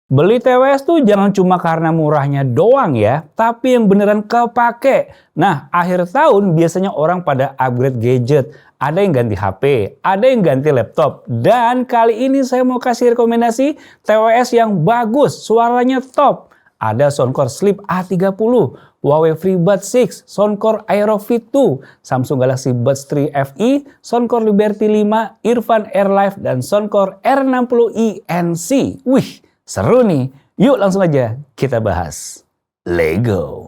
Beli TWS tuh jangan cuma karena murahnya doang ya, tapi yang beneran kepake. Nah, akhir tahun biasanya orang pada upgrade gadget. Ada yang ganti HP, ada yang ganti laptop. Dan kali ini saya mau kasih rekomendasi TWS yang bagus, suaranya top. Ada Soundcore Sleep A30, Huawei FreeBuds 6, Soundcore Aerofit 2, Samsung Galaxy Buds 3 FE, Soundcore Liberty 5, Earphone AirLive, dan Soundcore R60i NC. Wih, seru nih. Yuk langsung aja kita bahas. Lego.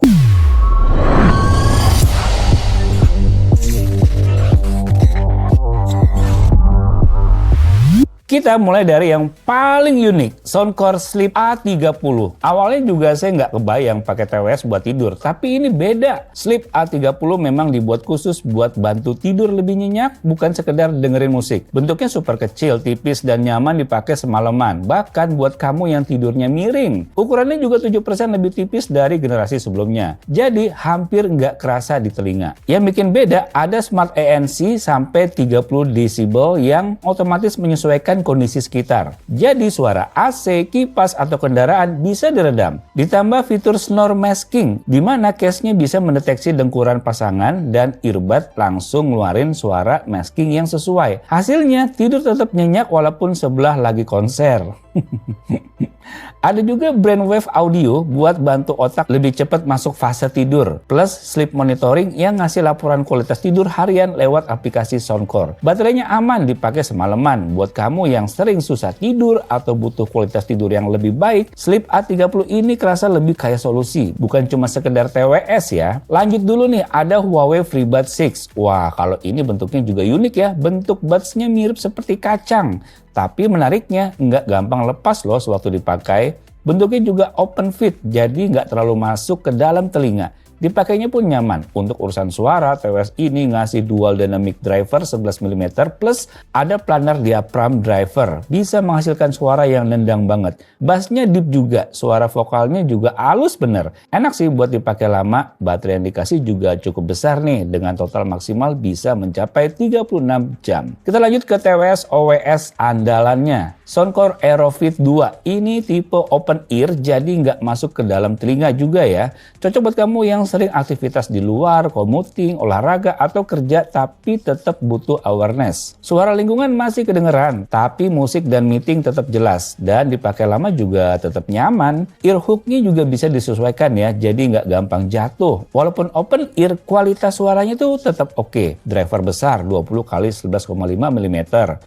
Kita mulai dari yang paling unik, Soundcore Sleep A30. Awalnya juga saya nggak kebayang pakai TWS buat tidur, tapi ini beda. Sleep A30 memang dibuat khusus buat bantu tidur lebih nyenyak, bukan sekedar dengerin musik. Bentuknya super kecil, tipis, dan nyaman dipakai semalaman, bahkan buat kamu yang tidurnya miring. Ukurannya juga 7% lebih tipis dari generasi sebelumnya, jadi hampir nggak kerasa di telinga. Yang bikin beda, ada Smart ANC sampai 30 decibel yang otomatis menyesuaikan kondisi sekitar. Jadi suara AC, kipas, atau kendaraan bisa diredam. Ditambah fitur snore masking, di mana case-nya bisa mendeteksi dengkuran pasangan dan earbud langsung ngeluarin suara masking yang sesuai. Hasilnya tidur tetap nyenyak walaupun sebelah lagi konser. Ada juga brainwave audio buat bantu otak lebih cepat masuk fase tidur. Plus sleep monitoring yang ngasih laporan kualitas tidur harian lewat aplikasi Soundcore. Baterainya aman dipakai semalaman. Buat kamu yang sering susah tidur atau butuh kualitas tidur yang lebih baik, Sleep A30 ini kerasa lebih kayak solusi. Bukan cuma sekedar TWS ya. Lanjut dulu nih, ada Huawei FreeBuds 6. Wah, kalau ini bentuknya juga unik ya. Bentuk buds-nya mirip seperti kacang. Tapi menariknya nggak gampang lepas loh sewaktu dipakai. Bentuknya juga open fit, jadi nggak terlalu masuk ke dalam telinga. Dipakainya pun nyaman. Untuk urusan suara, TWS ini ngasih dual dynamic driver 11 mm plus ada planar diaphragm driver. Bisa menghasilkan suara yang nendang banget. Bassnya deep juga, suara vokalnya juga halus bener. Enak sih buat dipakai lama, baterai yang dikasih juga cukup besar nih. Dengan total maksimal bisa mencapai 36 jam. Kita lanjut ke TWS OWS andalannya. Soundcore Aerofit 2. Ini tipe open ear, jadi nggak masuk ke dalam telinga juga ya. Cocok buat kamu yang sering aktivitas di luar, commuting, olahraga, atau kerja tapi tetap butuh awareness. Suara lingkungan masih kedengeran, tapi musik dan meeting tetap jelas. Dan dipakai lama juga tetap nyaman. Ear hook-nya juga bisa disesuaikan ya, jadi nggak gampang jatuh. Walaupun open ear, kualitas suaranya tuh tetap oke. Driver besar 20 x 11,5 mm.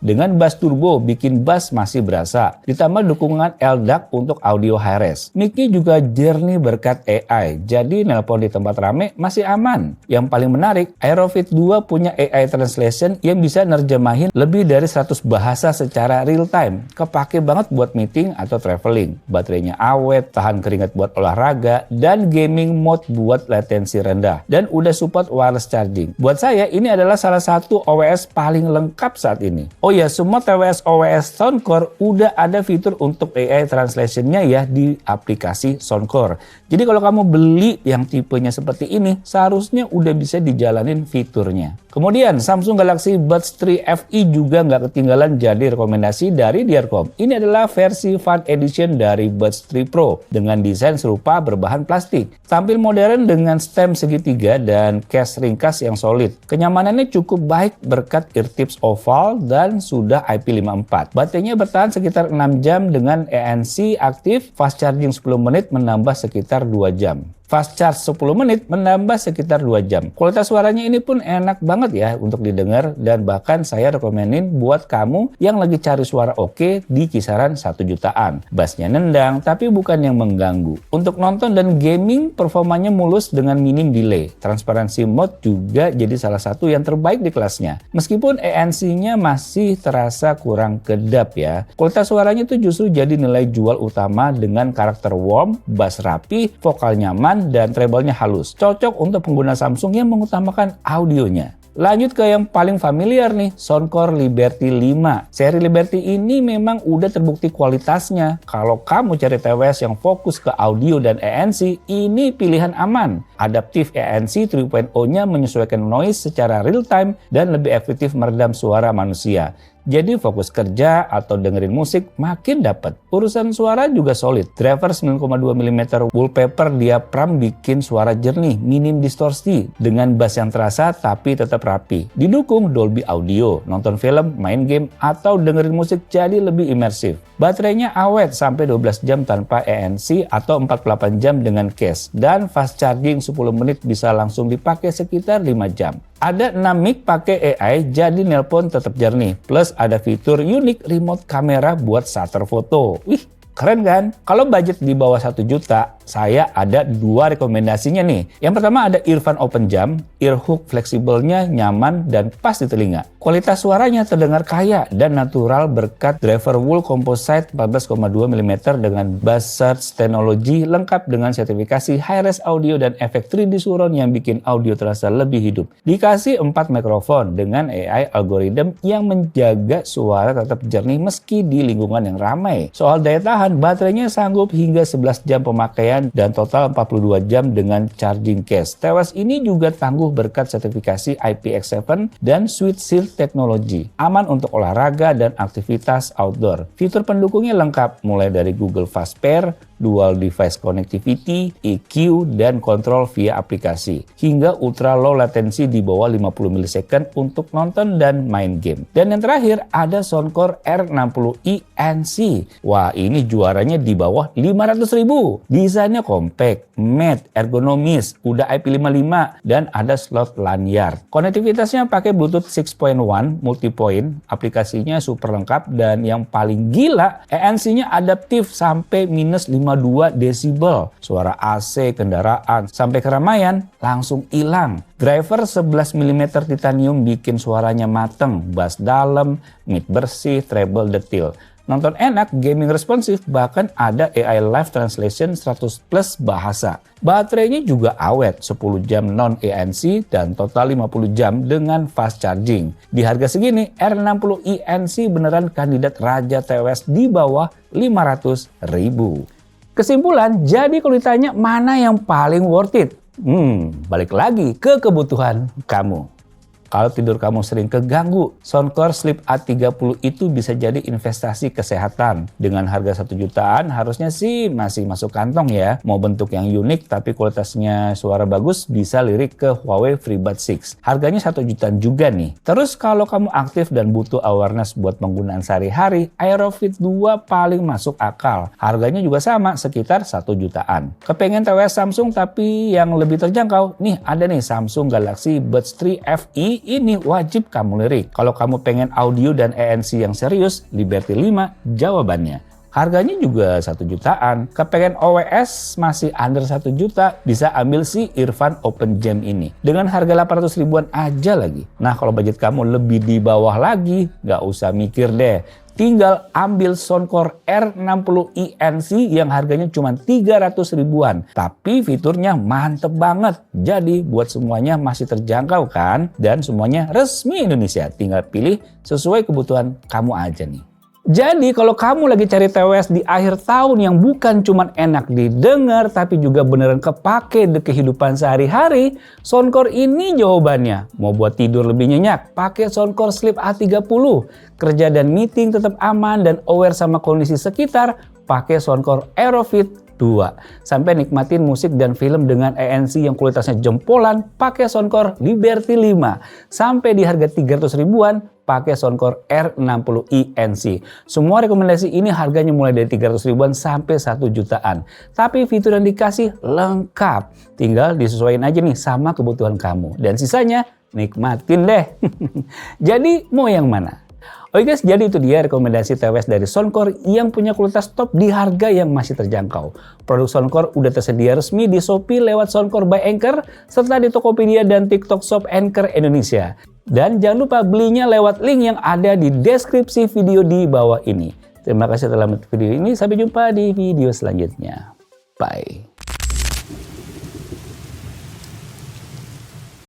Dengan bass turbo bikin bass masih berasa. Ditambah dukungan LDAC untuk audio high-res. Mic-nya juga jernih berkat AI, jadi nelpon di tempat rame masih aman. Yang paling menarik, Aerofit 2 punya AI translation yang bisa nerjemahin lebih dari 100 bahasa secara real time. Kepake banget buat meeting atau traveling. Baterainya awet, tahan keringat buat olahraga, dan gaming mode buat latensi rendah. Dan udah support wireless charging. Buat saya, ini adalah salah satu OWS paling lengkap saat ini. Oh ya, semua TWS OWS Soundcore udah ada fitur untuk AI translationnya ya di aplikasi Soundcore. Jadi kalau kamu beli yang tipenya seperti ini, seharusnya udah bisa dijalanin fiturnya. Kemudian Samsung Galaxy Buds 3 FE juga nggak ketinggalan jadi rekomendasi dari Diarcom. Ini adalah versi Fun Edition dari Buds 3 Pro dengan desain serupa berbahan plastik. Tampil modern dengan stem segitiga dan case ringkas yang solid. Kenyamanannya cukup baik berkat ear tips oval dan sudah IP54. Baterainya bertahan sekitar 6 jam dengan ANC aktif, fast charging 10 menit menambah sekitar 2 jam. Fast charge 10 menit menambah sekitar 2 jam. Kualitas suaranya ini pun enak banget ya untuk didengar dan bahkan saya rekomenin buat kamu yang lagi cari suara oke di kisaran 1 jutaan. Bassnya nendang tapi bukan yang mengganggu. Untuk nonton dan gaming performanya mulus dengan minim delay. Transparency mode juga jadi salah satu yang terbaik di kelasnya. Meskipun ANC-nya masih terasa kurang kedap ya. Kualitas suaranya itu justru jadi nilai jual utama dengan karakter warm, bass rapi, vokal nyaman, dan treble-nya halus. Cocok untuk pengguna Samsung yang mengutamakan audionya. Lanjut ke yang paling familiar nih, Soundcore Liberty 5. Seri Liberty ini memang udah terbukti kualitasnya. Kalau kamu cari TWS yang fokus ke audio dan ANC, ini pilihan aman. Adaptive ANC 3.0-nya menyesuaikan noise secara real time dan lebih efektif meredam suara manusia. Jadi fokus kerja atau dengerin musik makin dapet. Urusan suara juga solid. Driver 9,2 mm wallpaper diaphragm bikin suara jernih, minim distorsi, dengan bass yang terasa tapi tetap rapi. Didukung Dolby Audio, nonton film, main game, atau dengerin musik jadi lebih imersif. Baterainya awet sampai 12 jam tanpa ANC atau 48 jam dengan case. Dan fast charging 10 menit bisa langsung dipakai sekitar 5 jam. Ada 6 mic pakai AI jadi nelpon tetap jernih. Plus ada fitur unik remote kamera buat shutter foto. Wih, keren kan? Kalau budget di bawah 1 juta, saya ada 2 rekomendasinya nih. Yang pertama ada Earphone Open Jam, earhook fleksibelnya nyaman dan pas di telinga. Kualitas suaranya terdengar kaya dan natural berkat driver wool composite 14,2 mm dengan bass search teknologi lengkap dengan sertifikasi high-res audio dan efek 3D surround yang bikin audio terasa lebih hidup. Dikasih 4 mikrofon dengan AI algoritma yang menjaga suara tetap jernih meski di lingkungan yang ramai. Soal daya tahan, baterainya sanggup hingga 11 jam pemakaian dan total 42 jam dengan charging case. TWS ini juga tangguh berkat sertifikasi IPX7 dan Sweet Seal teknologi. Aman untuk olahraga dan aktivitas outdoor. Fitur pendukungnya lengkap mulai dari Google Fast Pair, Dual Device Connectivity, EQ, dan kontrol via aplikasi. Hingga ultra low latency di bawah 50 ms untuk nonton dan main game. Dan yang terakhir ada Soundcore R60i NC. Wah, ini juaranya di bawah 500.000. Desainnya compact, matte, ergonomis, udah IP55 dan ada slot lanyard. Konektivitasnya pakai Bluetooth 6.1 multipoint, aplikasinya super lengkap dan yang paling gila, ANC-nya adaptif sampai minus 52 desibel. Suara AC kendaraan sampai keramaian langsung hilang. Driver 11 mm titanium bikin suaranya mateng, bass dalam, mid bersih, treble detail. Nonton enak, gaming responsif, bahkan ada AI live translation 100+ bahasa. Baterainya juga awet, 10 jam non-ANC dan total 50 jam dengan fast charging. Di harga segini, R60i NC beneran kandidat raja TWS di bawah 500.000. Kesimpulan, jadi kalau ditanya mana yang paling worth it? Balik lagi ke kebutuhan kamu. Kalau tidur kamu sering keganggu, Soundcore Sleep A30 itu bisa jadi investasi kesehatan. Dengan harga 1 jutaan harusnya sih masih masuk kantong ya. Mau bentuk yang unik tapi kualitasnya suara bagus bisa lirik ke Huawei FreeBuds 6. Harganya 1 jutaan juga nih. Terus kalau kamu aktif dan butuh awareness buat penggunaan sehari-hari, Aerofit 2 paling masuk akal. Harganya juga sama, sekitar 1 jutaan. Kepengen TWS Samsung tapi yang lebih terjangkau? Nih ada nih Samsung Galaxy Buds 3 FE. Ini wajib kamu lirik. Kalau kamu pengen audio dan ANC yang serius, Liberty 5 jawabannya. Harganya juga 1 jutaan. Kepengen OWS masih under 1 juta, bisa ambil si Earphone Open Jam ini. Dengan harga 800 ribuan aja lagi. Nah kalau budget kamu lebih di bawah lagi, nggak usah mikir deh. Tinggal ambil Soundcore R60i NC yang harganya cuma 300 ribuan. Tapi fiturnya mantep banget. Jadi buat semuanya masih terjangkau kan? Dan semuanya resmi Indonesia. Tinggal pilih sesuai kebutuhan kamu aja nih. Jadi kalau kamu lagi cari TWS di akhir tahun yang bukan cuma enak didengar tapi juga beneran kepake di kehidupan sehari-hari, Soundcore ini jawabannya. Mau buat tidur lebih nyenyak, pakai Soundcore Sleep A30. Kerja dan meeting tetap aman dan aware sama kondisi sekitar, pakai Soundcore Aerofit 2. Sampai nikmatin musik dan film dengan ANC yang kualitasnya jempolan, pakai Soundcore Liberty 5. Sampai di harga 300 ribuan, pakai Soundcore R60i NC. Semua rekomendasi ini harganya mulai dari 300 ribuan sampai 1 jutaan. Tapi fitur yang dikasih lengkap. Tinggal disesuaikan aja nih sama kebutuhan kamu. Dan sisanya nikmatin deh. Jadi mau yang mana? Oke guys, jadi itu dia rekomendasi TWS dari Soundcore yang punya kualitas top di harga yang masih terjangkau. Produk Soundcore udah tersedia resmi di Shopee lewat Soundcore by Anchor, serta di Tokopedia dan TikTok Shop Anchor Indonesia. Dan jangan lupa belinya lewat link yang ada di deskripsi video di bawah ini. Terima kasih telah menonton video ini, sampai jumpa di video selanjutnya. Bye.